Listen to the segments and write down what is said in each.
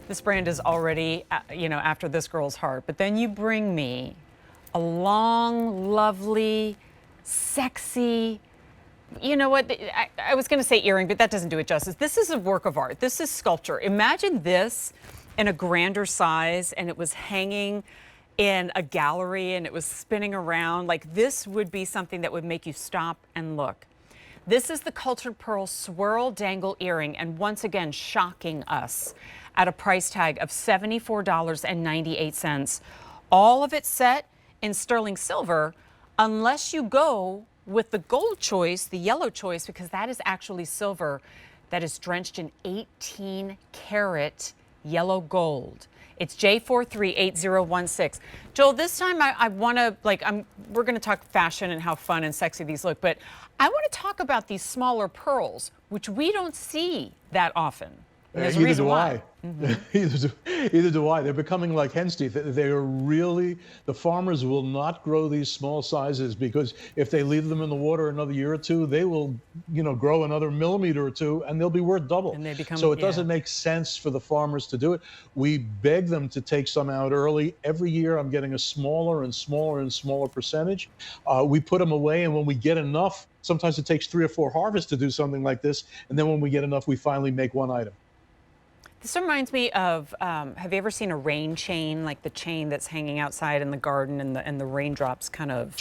this brand is already, after this girl's heart. But then you bring me a long, lovely, sexy, you know what, I was going to say earring, but that doesn't do it justice. This is a work of art. This is sculpture. Imagine this in a grander size, and it was hanging in a gallery and it was spinning around. Like, this would be something that would make you stop and look. This is the Cultured Pearl Swirl Dangle earring, and once again shocking us at a price tag of $74.98. All of it set in sterling silver, unless you go with the gold choice, the yellow choice, because that is actually silver that is drenched in 18 karat yellow gold. It's J438016. Joel, this time I want to, we're going to talk fashion and how fun and sexy these look, but I want to talk about these smaller pearls, which we don't see that often. And there's a reason why. Either do I. They're becoming like hen's teeth. They are really, the farmers will not grow these small sizes, because if they leave them in the water another year or two, they will, grow another millimeter or two, and they'll be worth double. And they become, so it doesn't make sense for the farmers to do it. We beg them to take some out early. Every year I'm getting a smaller and smaller and smaller percentage. We put them away, and when we get enough, sometimes it takes 3 or 4 harvests to do something like this, and then when we get enough, we finally make one item. This reminds me of, have you ever seen a rain chain, like the chain that's hanging outside in the garden, and the raindrops kind of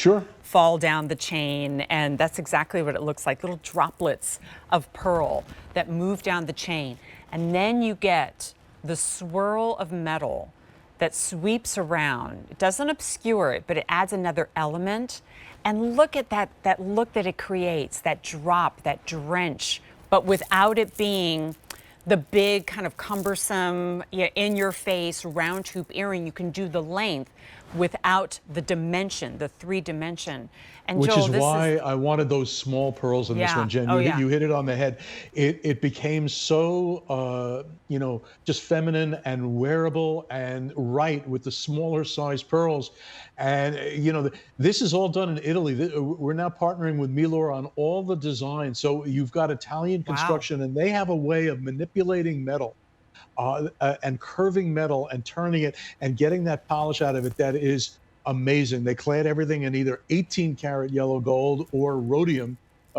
fall down the chain? And that's exactly what it looks like, little droplets of pearl that move down the chain. And then you get the swirl of metal that sweeps around. It doesn't obscure it, but it adds another element. And look at that look that it creates, that drop, that drench, but without it being the big kind of cumbersome, in your face round hoop earring. You can do the length without the dimension, the 3-dimension. And which Joel, is why I wanted those small pearls in this one, Jen. You hit it on the head. It became so, just feminine and wearable and right with the smaller size pearls. And, this is all done in Italy. We're now partnering with Milor on all the design. So you've got Italian construction, and they have a way of manipulating metal and curving metal and turning it and getting that polish out of it that is amazing. They clad everything in either 18 karat yellow gold or rhodium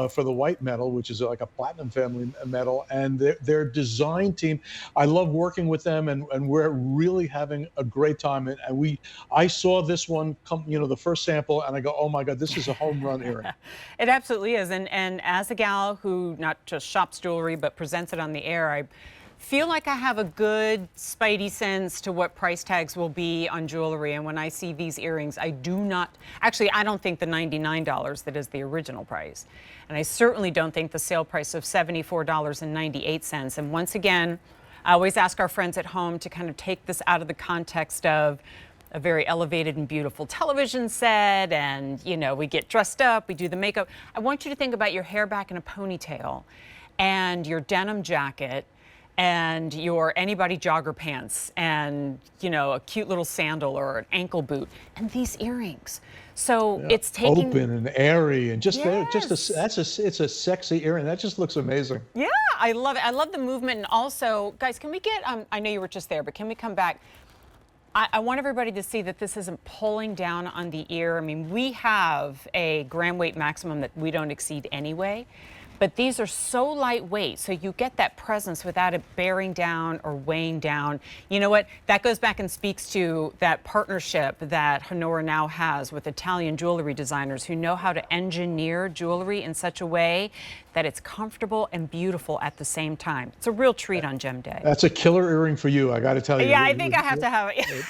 for the white metal, which is like a platinum family metal. And their design team, I love working with them, and we're really having a great time. And I saw this one come, the first sample, and I go, oh my God, this is a home run earring. It absolutely is. And as a gal who not just shops jewelry, but presents it on the air, I feel like I have a good spidey sense to what price tags will be on jewelry. And when I see these earrings, I don't think the $99 that is the original price. And I certainly don't think the sale price of $74.98. And once again, I always ask our friends at home to kind of take this out of the context of a very elevated and beautiful television set, and, we get dressed up, we do the makeup. I want you to think about your hair back in a ponytail and your denim jacket and your anybody jogger pants and, a cute little sandal or an ankle boot, and these earrings. So it's taking open and airy, and it's a sexy earring. That just looks amazing. Yeah, I love it. I love the movement. And also, guys, can we get, I know you were just there, but can we come back? I want everybody to see that this isn't pulling down on the ear. I mean, we have a gram weight maximum that we don't exceed anyway. But these are so lightweight, so you get that presence without it bearing down or weighing down. You know what? That goes back and speaks to that partnership that Honora now has with Italian jewelry designers who know how to engineer jewelry in such a way that it's comfortable and beautiful at the same time. It's a real treat on Gem Day. That's a killer earring for you, I got to tell you. Yeah, I think I have to have it.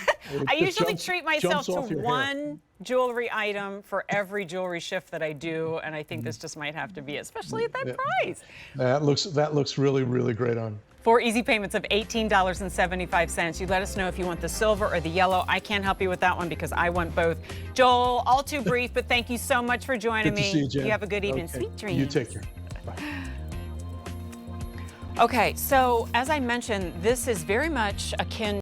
I usually treat myself to one jewelry item for every jewelry shift that I do, and I think this just might have to be it, especially at that price. That looks really, really great on. 4 easy payments of $18.75. You let us know if you want the silver or the yellow. I can't help you with that one because I want both. Joel, all too brief, but thank you so much for joining me. Good to see you, Jen. You have a good evening. Okay. Sweet dreams. You take care. Bye. Okay, so as I mentioned, this is very much akin